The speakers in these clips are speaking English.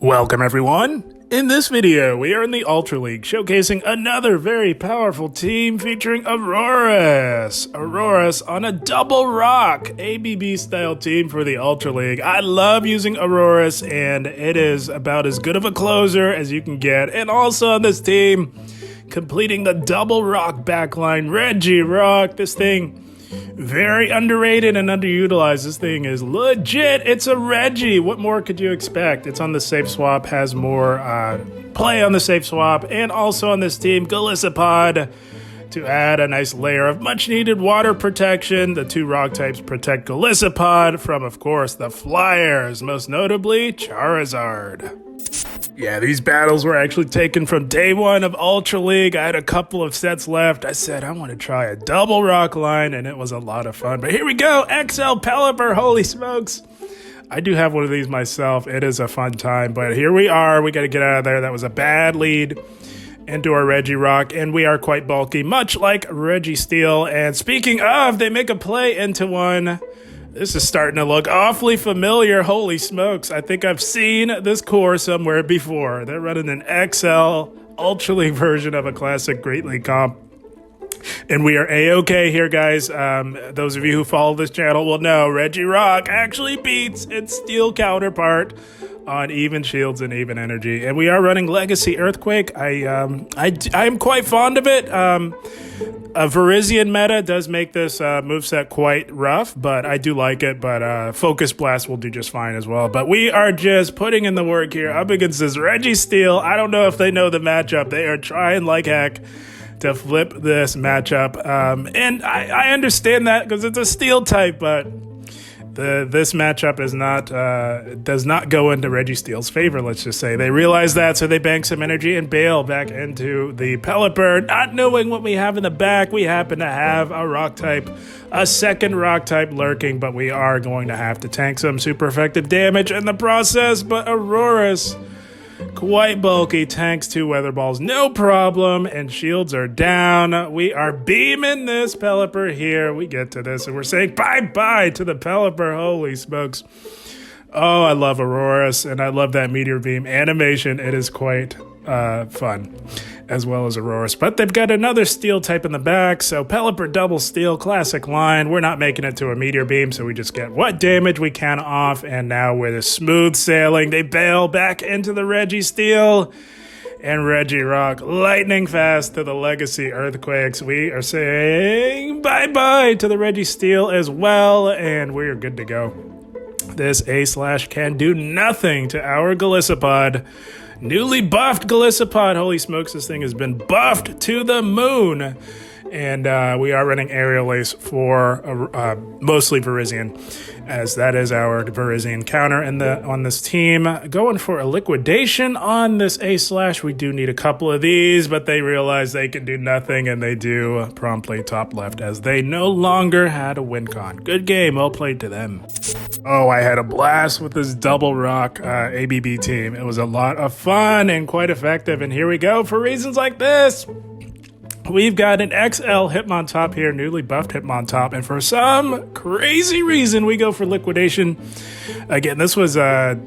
Welcome everyone! In this video, we are in the Ultra League, showcasing another very powerful team featuring Aurorus. Aurorus on a double rock, ABB style team for the Ultra League. I love using Aurorus, and it is about as good of a closer as you can get. And also on this team, completing the double rock backline, Regirock. This thing, very underrated and underutilized. This thing is legit. It's a Regi. What more could you expect? It's on the safe swap, has more play on the safe swap, and also on this team, Golisopod, to add a nice layer of much needed water protection. The two rock types protect Golisopod from, of course, the flyers, most notably Charizard. Yeah, these battles were actually taken from day one of Ultra League. I had a couple of sets left. I said, I want to try a double rock line, and it was a lot of fun. But here we go, XL Pelipper, holy smokes. I do have one of these myself. It is a fun time, but here we are. We got to get out of there. That was a bad lead into our Regirock, and we are quite bulky, much like Registeel. And speaking of, they make a play into one. This is starting to look awfully familiar. Holy smokes. I think I've seen this core somewhere before. They're running an XL Ultra League version of a classic Great League comp. And we are A-OK here, guys. Those of you who follow this channel will know Regirock actually beats its steel counterpart on even shields and even energy. And we are running Legacy Earthquake. I'm quite fond of it. A Virizion meta does make this moveset quite rough, but I do like it. But Focus Blast will do just fine as well. But we are just putting in the work here up against this Registeel. I don't know if they know the matchup. They are trying like heck to flip this matchup. And I understand that because it's a steel type, but this matchup is not does not go into Registeel's favor, let's just say. They realize that, so they bank some energy and bail back into the Pelipper, not knowing what we have in the back. We happen to have a rock type, a second rock type lurking, but we are going to have to tank some super effective damage in the process. But Aurorus, quite bulky, tanks 2 weather balls, no problem, and shields are down. We are beaming this Pelipper here. We get to this, and we're saying bye-bye to the Pelipper. Holy smokes. Oh, I love Aurorus, and I love that Meteor Beam animation. It is quite fun, as well as Aurorus. But they've got another steel type in the back, so Pelipper double steel, classic line. We're not making it to a Meteor Beam, so we just get what damage we can off, and now with smooth sailing, they bail back into the Registeel, and Regirock lightning fast to the Legacy Earthquakes. We are saying bye-bye to the Registeel as well, and we're good to go. This A/ can do nothing to our Golisopod. Newly buffed Golisopod. Holy smokes, this thing has been buffed to the moon. And we are running Aerial Ace for mostly Virizion, as that is our Virizion counter on this team. Going for a liquidation on this A/. We do need a couple of these, but they realize they can do nothing, and they do promptly top left, as they no longer had a win con. Good game, well played to them. Oh, I had a blast with this double rock ABB team. It was a lot of fun and quite effective, and here we go for reasons like this. We've got an XL Hitmontop here, newly buffed Hitmontop, and for some crazy reason, we go for liquidation. Again, this was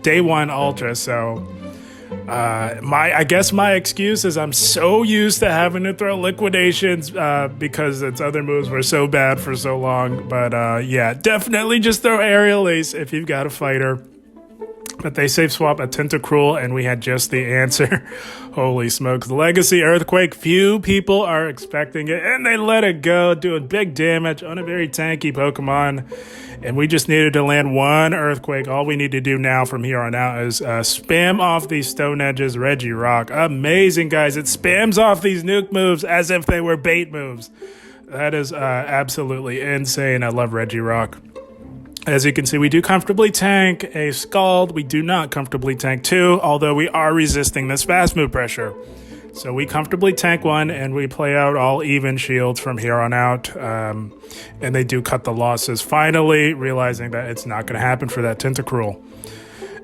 day one Ultra, so I guess my excuse is I'm so used to having to throw liquidations because its other moves were so bad for so long. But yeah, definitely just throw Aerial Ace if you've got a fighter. But they safe swap a Tentacruel, and we had just the answer. Holy smokes. Legacy Earthquake, few people are expecting it, and they let it go, doing big damage on a very tanky Pokemon. And we just needed to land one Earthquake. All we need to do now from here on out is spam off these Stone Edges Regirock. Amazing, guys. It spams off these nuke moves as if they were bait moves. That is absolutely insane. I love Regirock. As you can see, we do comfortably tank a Scald. We do not comfortably tank 2, although we are resisting this fast move pressure. So we comfortably tank 1, and we play out all even shields from here on out. And they do cut the losses, finally realizing that it's not going to happen for that Tentacruel.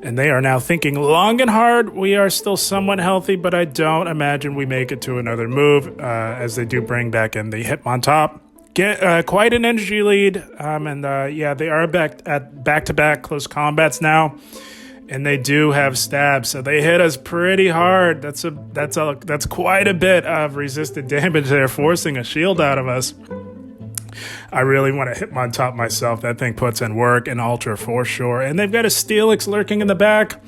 And they are now thinking long and hard. We are still somewhat healthy, but I don't imagine we make it to another move, as they do bring back in the Hitmontop. Get quite an energy lead, and yeah, they are back-to-back close combats now. And they do have stab, so they hit us pretty hard. That's quite a bit of resisted damage there, forcing a shield out of us. I really want to Hitmontop myself. That thing puts in work in Ultra for sure. And they've got a Steelix lurking in the back.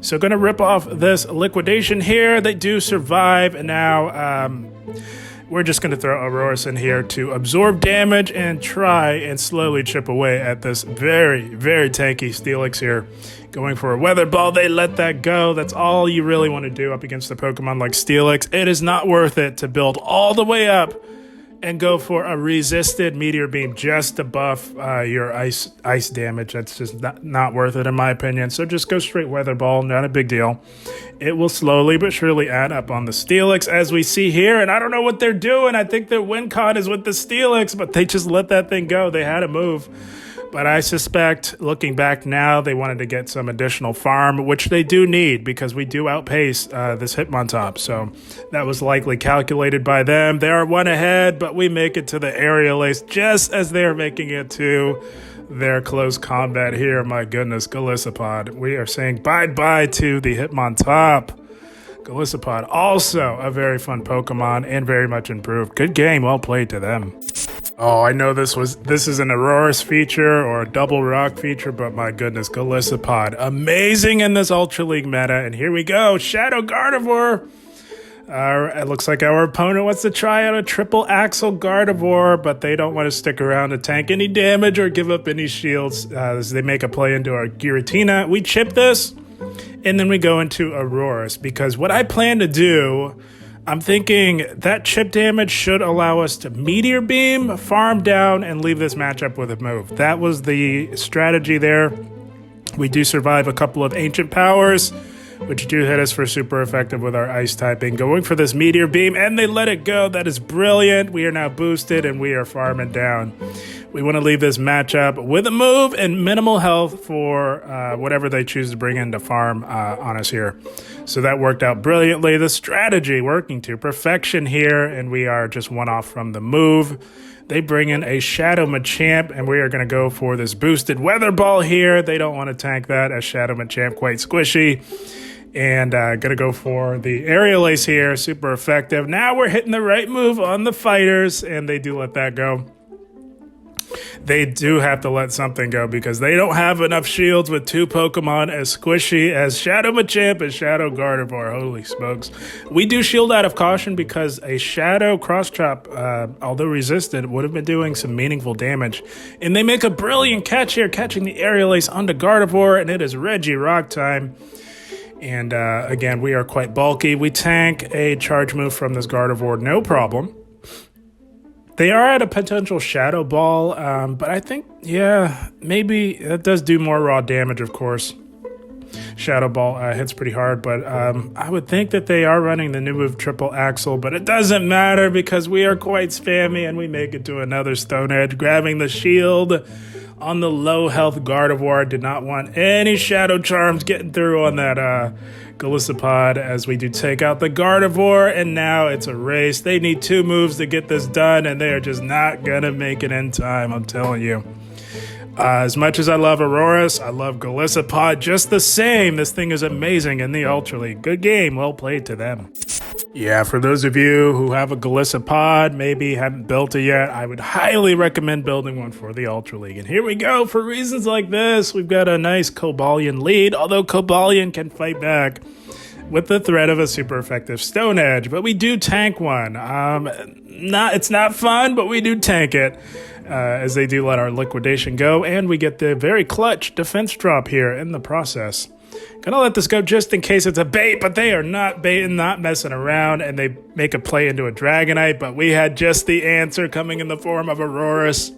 So going to rip off this liquidation here. They do survive. And now we're just going to throw Aurorus in here to absorb damage and try and slowly chip away at this very, very tanky Steelix here. Going for a Weather Ball, they let that go. That's all you really want to do up against a Pokemon like Steelix. It is not worth it to build all the way up and go for a resisted Meteor Beam just to buff your ice damage. That's just not worth it in my opinion. So just go straight Weather Ball, not a big deal. It will slowly but surely add up on the Steelix as we see here. And I don't know what they're doing. I think their win con is with the Steelix, but they just let that thing go. They had to move. But I suspect, looking back now, they wanted to get some additional farm, which they do need because we do outpace this Hitmontop. So that was likely calculated by them. They are one ahead, but we make it to the Aerial Ace just as they are making it to their close combat here. My goodness, Golisopod. We are saying bye-bye to the Hitmontop. Golisopod, also a very fun Pokemon and very much improved. Good game, well played to them. Oh, I know this is an Aurorus feature or a double rock feature, but my goodness, Golisopod. Amazing in this Ultra League meta. And here we go, Shadow Gardevoir. It looks like our opponent wants to try out a triple axle Gardevoir, but they don't want to stick around to tank any damage or give up any shields as they make a play into our Giratina. We chip this, and then we go into Aurorus, because what I plan to do, I'm thinking that chip damage should allow us to Meteor Beam, farm down, and leave this matchup with a move. That was the strategy there. We do survive a couple of Ancient Powers, which do hit us for super effective with our Ice typing. Going for this Meteor Beam, and they let it go. That is brilliant. We are now boosted, and we are farming down. We want to leave this matchup with a move and minimal health for whatever they choose to bring in to farm on us here. So that worked out brilliantly. The strategy working to perfection here, and we are just one off from the move. They bring in a Shadow Machamp, and we are going to go for this boosted Weather Ball here. They don't want to tank that, as Shadow Machamp quite squishy. And going to go for the Aerial Ace here, super effective. Now we're hitting the right move on the fighters, and they do let that go. They do have to let something go because they don't have enough shields with two Pokemon as squishy as Shadow Machamp and Shadow Gardevoir. Holy smokes. We do shield out of caution because a Shadow Cross Chop, although resisted, would have been doing some meaningful damage. And they make a brilliant catch here, catching the Aerial Ace onto Gardevoir, and it is Regirock time. And again, we are quite bulky. We tank a charge move from this Gardevoir, no problem. They are at a potential Shadow Ball, but I think, yeah, maybe that does do more raw damage, of course. Shadow Ball hits pretty hard, but I would think that they are running the new move Triple Axle, but it doesn't matter because we are quite spammy, and we make it to another Stone Edge, grabbing the shield on the low health Gardevoir. Did not want any Shadow Charms getting through on that Golisopod as we do take out the Gardevoir, and now it's a race. They need two moves to get this done, and they are just not gonna make it in time, I'm telling you. As much as I love Aurorus, I love Golisopod just the same. This thing is amazing in the Ultra League. Good game, well played to them. Yeah, for those of you who have a Golisopod, maybe haven't built it yet, I would highly recommend building one for the Ultra League. And here we go. For reasons like this, we've got a nice Cobalion lead, although Cobalion can fight back with the threat of a super effective Stone Edge. But we do tank one. It's not fun, but we do tank it. As they do let our liquidation go, and we get the very clutch defense drop here in the process. Gonna let this go just in case it's a bait, but they are not baiting, not messing around, and they make a play into a Dragonite, but we had just the answer coming in the form of Aurorus.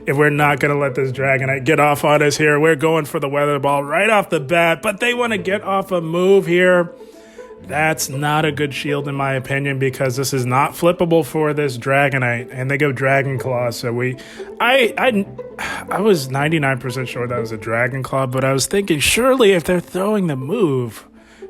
If we're not gonna let this Dragonite get off on us here, we're going for the Weather Ball right off the bat, but they want to get off a move here. That's not a good shield in my opinion because this is not flippable for this Dragonite, and they go Dragon Claw. So I was 99% sure that was a Dragon Claw, but I was thinking surely if they're throwing the move,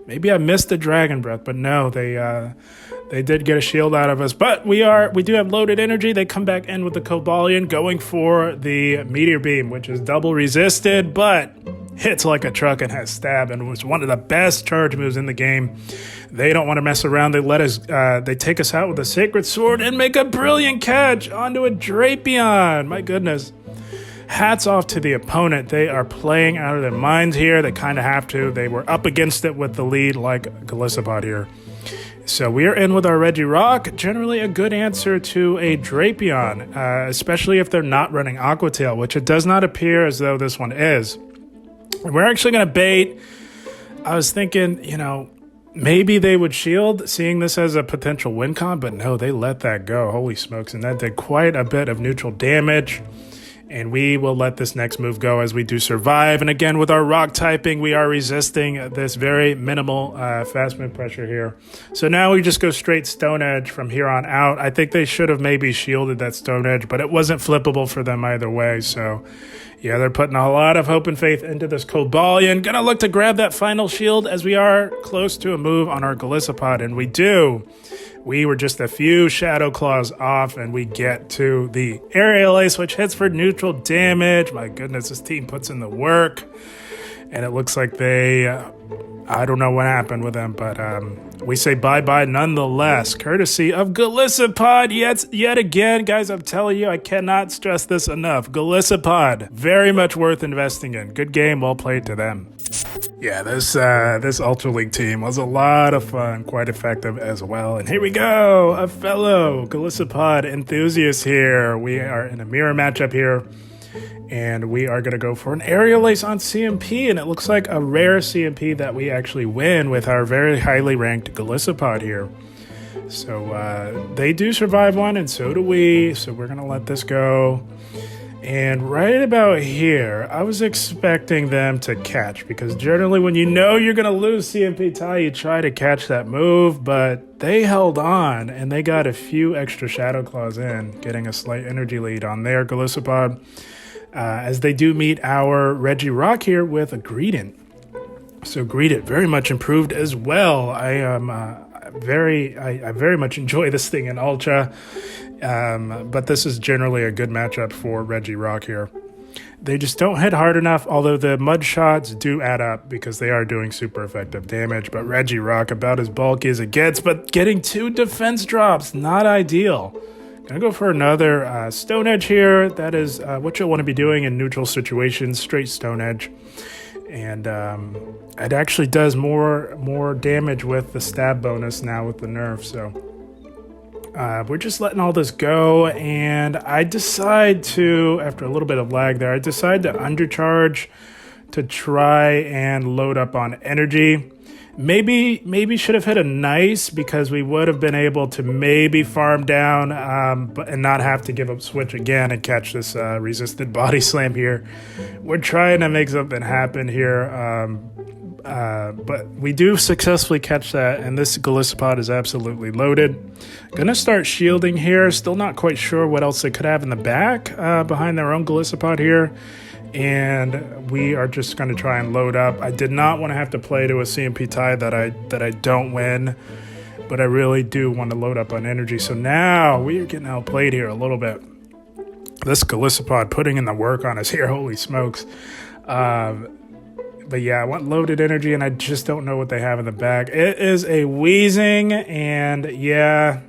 Maybe I missed the Dragon Breath, but no, they did get a shield out of us. But we do have loaded energy. They come back in with the Cobalion, going for the Meteor Beam, which is double resisted, but hits like a truck and has stab, and was one of the best charge moves in the game. They don't want to mess around. They take us out with a Sacred Sword and make a brilliant catch onto a Drapion. My goodness. Hats off to the opponent. They are playing out of their minds here. They kind of have to. They were up against it with the lead like Golisopod here. So we are in with our Regirock. Generally a good answer to a Drapion, especially if they're not running Aqua Tail, which it does not appear as though this one is. And we're actually going to bait. I was thinking, maybe they would shield, seeing this as a potential win con, but no, they let that go. Holy smokes. And that did quite a bit of neutral damage. And we will let this next move go as we do survive. And again, with our rock typing, we are resisting this very minimal fast move pressure here. So now we just go straight Stone Edge from here on out. I think they should have maybe shielded that Stone Edge, but it wasn't flippable for them either way. So yeah, they're putting a lot of hope and faith into this Cobalion. Gonna look to grab that final shield as we are close to a move on our Golisopod, and we do. We were just a few Shadow Claws off, and we get to the Aerial Ace, which hits for neutral damage. My goodness, this team puts in the work, and it looks like they... I don't know what happened with them, but we say bye-bye nonetheless, courtesy of Golisopod. Yet again, guys, I'm telling you, I cannot stress this enough. Golisopod, very much worth investing in. Good game, well played to them. Yeah, this Ultra League team was a lot of fun, quite effective as well. And here we go, a fellow Golisopod enthusiast here. We are in a mirror matchup here. And we are going to go for an Aerial Ace on CMP, and it looks like a rare CMP that we actually win with our very highly ranked Golisopod here. So they do survive one, and so do we, so we're going to let this go. And right about here, I was expecting them to catch, because generally when you know you're going to lose CMP tie, you try to catch that move, but they held on, and they got a few extra Shadow Claws in, getting a slight energy lead on their Golisopod. As they do meet our Regirock here with a Greedent. So Greedent very much improved as well. I very much enjoy this thing in Ultra, but this is generally a good matchup for Regirock here. They just don't hit hard enough, although the mud shots do add up because they are doing super effective damage. But Regirock about as bulky as it gets, but getting 2 defense drops, not ideal. Gonna go for another Stone Edge here. That is what you'll want to be doing in neutral situations, straight Stone Edge. And it actually does more damage with the stab bonus now with the nerf. So we're just letting all this go. And I decide to, after a little bit of lag there, I decide to undercharge to try and load up on energy. Maybe should have hit a nice, because we would have been able to maybe farm down and not have to give up switch again and catch this resisted body slam here. We're trying to make something happen here, but we do successfully catch that, and this Golisopod is absolutely loaded. Gonna start shielding here. Still not quite sure what else they could have in the back behind their own Golisopod here. And we are just going to try and load up. I did not want to have to play to a CMP tie that I don't win, but I really do want to load up on energy. So now we are getting outplayed here a little bit. This Golisopod putting in the work on us here, holy smokes. But yeah, I want loaded energy, and I just don't know what they have in the back. It is a wheezing, and yeah,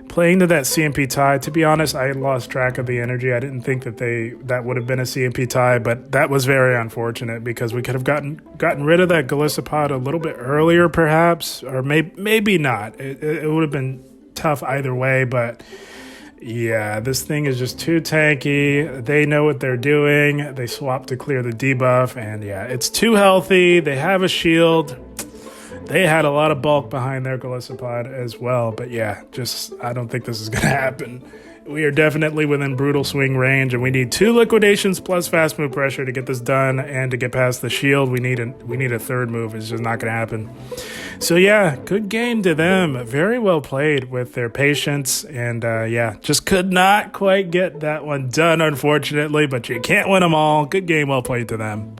playing to that CMP tie. To be honest, I lost track of the energy. I didn't think that would have been a CMP tie, but that was very unfortunate because we could have gotten rid of that Golisopod a little bit earlier, perhaps, or maybe not. It would have been tough either way, but yeah, this thing is just too tanky. They know what they're doing. They swap to clear the debuff, and yeah, it's too healthy. They have a shield. They had a lot of bulk behind their Golisopod as well, but yeah, I don't think this is going to happen. We are definitely within brutal swing range, and we need 2 liquidations plus fast move pressure to get this done, and to get past the shield, we need a third move. It's just not going to happen. So yeah, good game to them. Very well played with their patience, and yeah, just could not quite get that one done, unfortunately, but you can't win them all. Good game, well played to them.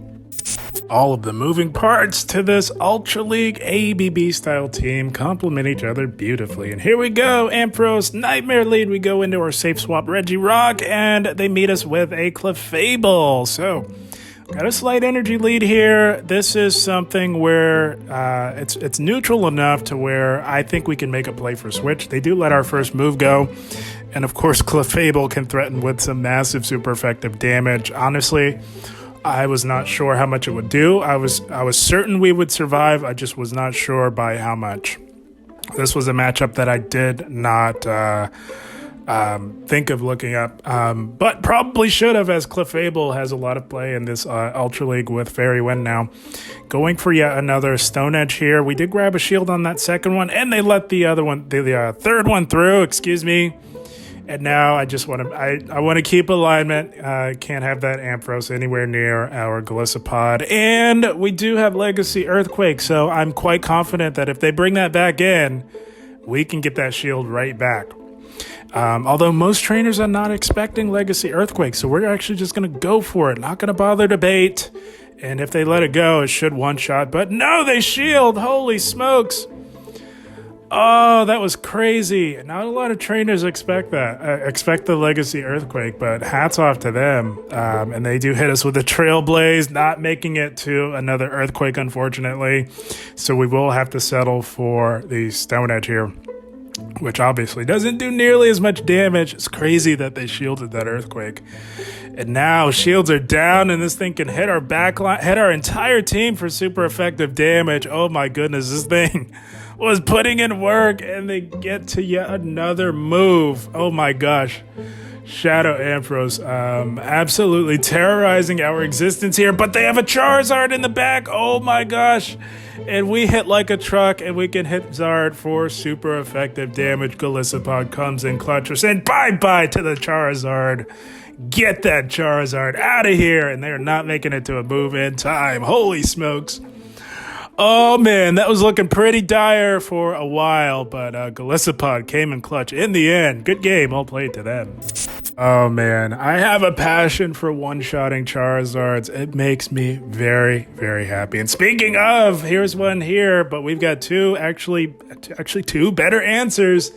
All of the moving parts to this Ultra League ABB style team complement each other beautifully. And here we go, Ampharos Nightmare lead. We go into our safe swap Regirock, and they meet us with a Clefable. So, got a slight energy lead here. This is something where it's neutral enough to where I think we can make a play for switch. They do let our first move go. And of course, Clefable can threaten with some massive super effective damage. Honestly, I was not sure how much it would do. I was certain we would survive. I just was not sure by how much. This was a matchup that I did not think of looking up, but probably should have, as Clefable has a lot of play in this Ultra League with Fairy Wind now. Going for yet another Stone Edge here. We did grab a shield on that second one, and they let the other one, the third one through, excuse me. And now I just want to, I want to keep alignment. Can't have that Ampharos anywhere near our Golisopod. And we do have Legacy Earthquake, so I'm quite confident that if they bring that back in, we can get that shield right back. Although most trainers are not expecting Legacy Earthquake, so we're actually just going to go for it. Not going to bother to bait. And if they let it go, it should one-shot. But no, they shield! Holy smokes! Oh, that was crazy. Not a lot of trainers expect that. Expect the Legacy Earthquake, but hats off to them. And they do hit us with a Trailblaze, not making it to another Earthquake, unfortunately. So we will have to settle for the Stone Edge here, which obviously doesn't do nearly as much damage. It's crazy that they shielded that Earthquake. And now shields are down, and this thing can hit our backline, hit our entire team for super effective damage. Oh my goodness, this thing was putting in work, and they get to yet another move. Oh my gosh. Shadow Ampharos absolutely terrorizing our existence here, but they have a Charizard in the back. Oh my gosh. And we hit like a truck, and we can hit Zard for super effective damage. Golisopod comes in clutch. We're saying bye-bye to the Charizard. Get that Charizard out of here. And they're not making it to a move in time. Holy smokes. Oh man, that was looking pretty dire for a while, but Golisopod came in clutch in the end. Good game, all played to them. Oh man, I have a passion for one-shotting Charizards. It makes me very, very happy. And speaking of, here's one here, but we've got actually two better answers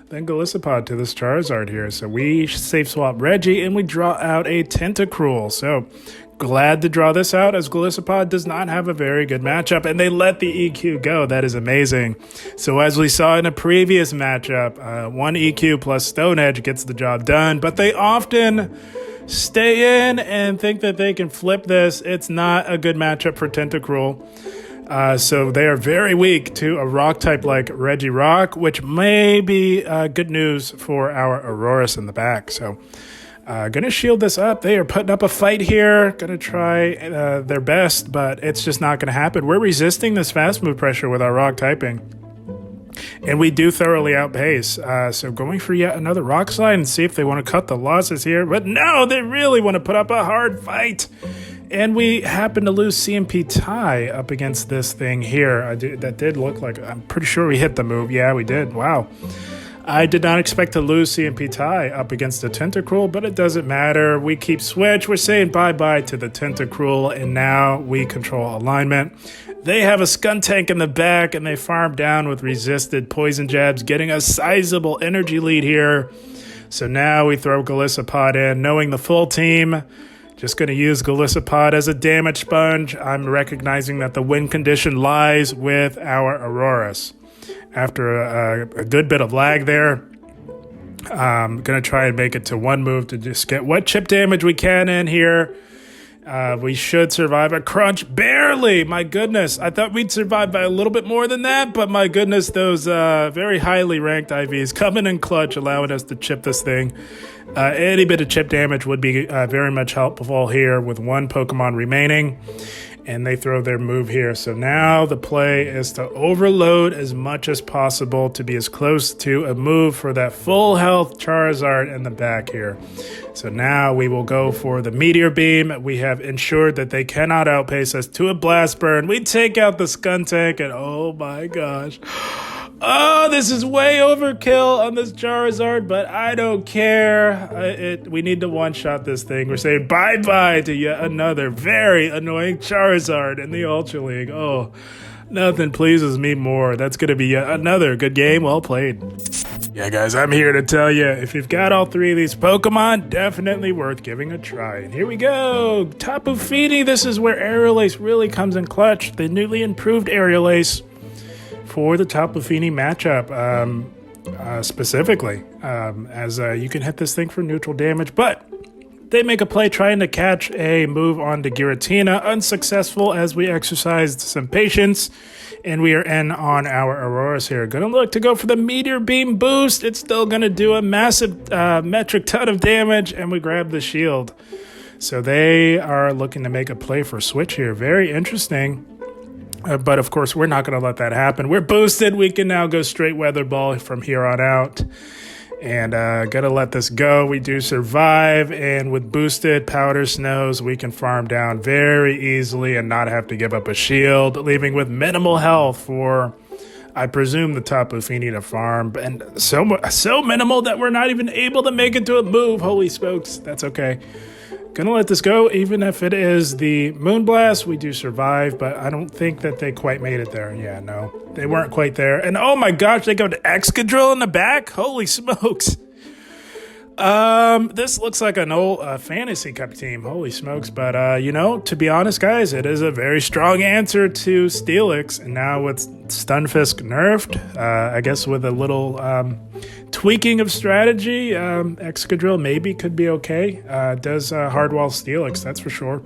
than Golisopod to this Charizard here. So we safe swap Reggie, and we draw out a Tentacruel. So glad to draw this out, as Golisopod does not have a very good matchup, and they let the EQ go. That is amazing. So as we saw in a previous matchup, one EQ plus Stone Edge gets the job done, but they often stay in and think that they can flip this. It's not a good matchup for Tentacruel. So they are very weak to a rock type like Regirock, which may be good news for our Aurorus in the back. So gonna shield this up. They are putting up a fight here. Gonna try their best, but it's just not gonna happen. We're resisting this fast move pressure with our rock typing, and we do thoroughly outpace. So going for yet another rock slide and see if they want to cut the losses here. But no, they really want to put up a hard fight. And we happen to lose CMP tie up against this thing here. That did look like, I'm pretty sure we hit the move. Yeah, we did. Wow. I did not expect to lose CMP tie up against the Tentacruel, but it doesn't matter. We keep switch. We're saying bye-bye to the Tentacruel, and now we control alignment. They have a Skuntank in the back, and they farm down with resisted poison jabs, getting a sizable energy lead here. So now we throw Golisopod in, knowing the full team. Just going to use Golisopod as a damage sponge. I'm recognizing that the win condition lies with our Aurorus. After a good bit of lag there, I'm going to try and make it to one move to just get what chip damage we can in here. We should survive a crunch. Barely! My goodness. I thought we'd survive by a little bit more than that, but my goodness, those very highly ranked IVs coming in clutch, allowing us to chip this thing. Any bit of chip damage would be very much helpful here with one Pokemon remaining. And they throw their move here. So now the play is to overload as much as possible to be as close to a move for that full health Charizard in the back here. So now we will go for the Meteor Beam. We have ensured that they cannot outpace us to a Blast Burn. We take out the Skuntank, and oh my gosh. Oh, this is way overkill on this Charizard, but I don't care. We need to one-shot this thing. We're saying bye-bye to yet another very annoying Charizard in the Ultra League. Oh, nothing pleases me more. That's going to be yet another good game. Well played. Yeah, guys, I'm here to tell you, if you've got all three of these Pokemon, definitely worth giving a try. And here we go. Tapu Fini. This is where Aerial Ace really comes in clutch. The newly improved Aerial Ace for the Tapu Fini matchup, specifically, as you can hit this thing for neutral damage, but they make a play trying to catch a move onto Giratina, unsuccessful as we exercised some patience, and we are in on our Aurorus here. Gonna look to go for the Meteor Beam boost. It's still gonna do a massive metric ton of damage, and we grab the shield. So they are looking to make a play for switch here. Very interesting. But of course, we're not going to let that happen. We're boosted. We can now go straight Weather Ball from here on out. And got to let this go. We do survive. And with boosted Powder Snows, we can farm down very easily and not have to give up a shield, leaving with minimal health for, I presume, the Tapu Fini to farm. And so minimal that we're not even able to make it to a move. Holy smokes. That's okay. Gonna let this go, even if it is the Moonblast. We do survive, but I don't think that they quite made it there. Yeah, no, they weren't quite there. And oh my gosh, they go to Excadrill in the back? Holy smokes. This looks like an old Fantasy Cup team. Holy smokes. But, you know, to be honest, guys, it is a very strong answer to Steelix. And now with Stunfisk nerfed, I guess with a little tweaking of strategy, Excadrill maybe could be okay. Does hardwall Steelix, that's for sure.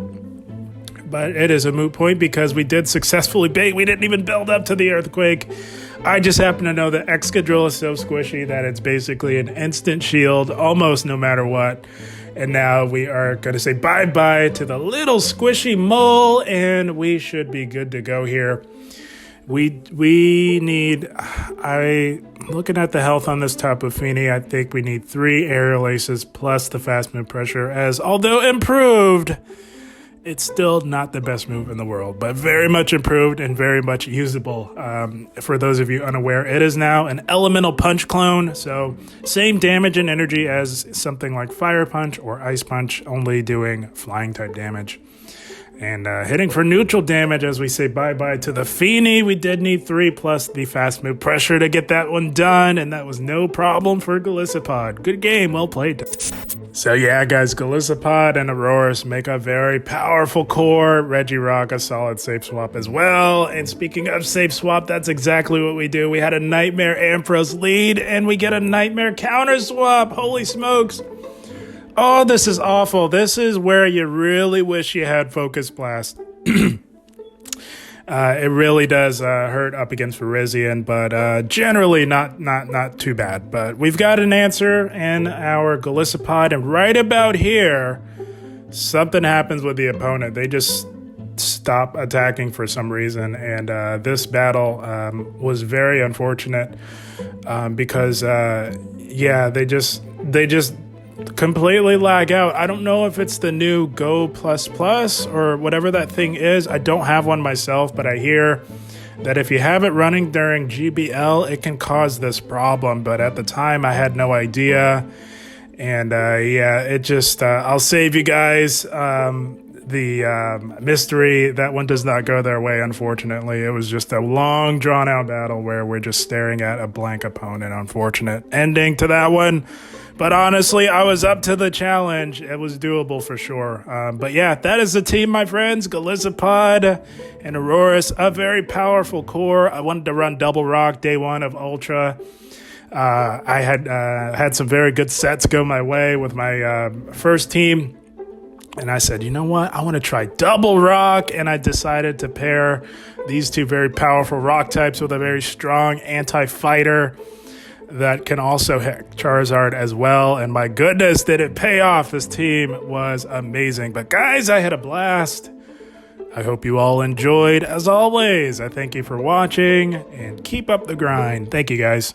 But it is a moot point because we did successfully bait. We didn't even build up to the Earthquake. I just happen to know that Excadrill is so squishy that it's basically an instant shield almost no matter what. And now we are going to say bye-bye to the little squishy mole, and we should be good to go here. We need, looking at the health on this Tapu Fini, I think we need 3 Aerial Aces plus the fast move pressure, as although improved, it's still not the best move in the world, but very much improved and very much usable. For those of you unaware, it is now an Elemental Punch clone, so same damage and energy as something like Fire Punch or Ice Punch, only doing flying type damage. And hitting for neutral damage as we say bye-bye to the Fini. We did need 3 plus the fast move pressure to get that one done, and that was no problem for Golisopod. Good game, well played. So yeah, guys, Golisopod and Aurorus make a very powerful core. Regirock, a solid safe swap as well. And speaking of safe swap, that's exactly what we do. We had a Nightmare Ampharos lead, and we get a Nightmare counter swap. Holy smokes. Oh, this is awful. This is where you really wish you had Focus Blast. It really does hurt up against Virizion, but generally not too bad. But we've got an answer in our Golisopod, and right about here, something happens with the opponent. They just stop attacking for some reason, and this battle was very unfortunate because, yeah, they just completely lag out. I don't know if it's the new Go++ or whatever that thing is. I don't have one myself, but I hear that if you have it running during GBL, it can cause this problem. But at the time, I had no idea. And yeah, it just, I'll save you guys the mystery. That one does not go their way, unfortunately. It was just a long, drawn-out battle where we're just staring at a blank opponent. Unfortunate ending to that one. But honestly, I was up to the challenge. It was doable for sure. But yeah, that is the team, my friends. Golisopod and Aurorus, a very powerful core. I wanted to run Double Rock day 1 of Ultra. I had some very good sets go my way with my first team. And I said, you know what? I want to try Double Rock. And I decided to pair these 2 very powerful rock types with a very strong anti-fighter that can also hit Charizard as well. And my goodness, did it pay off. This team was amazing. But guys, I had a blast. I hope you all enjoyed. As always, I thank you for watching and keep up the grind. Thank you, guys.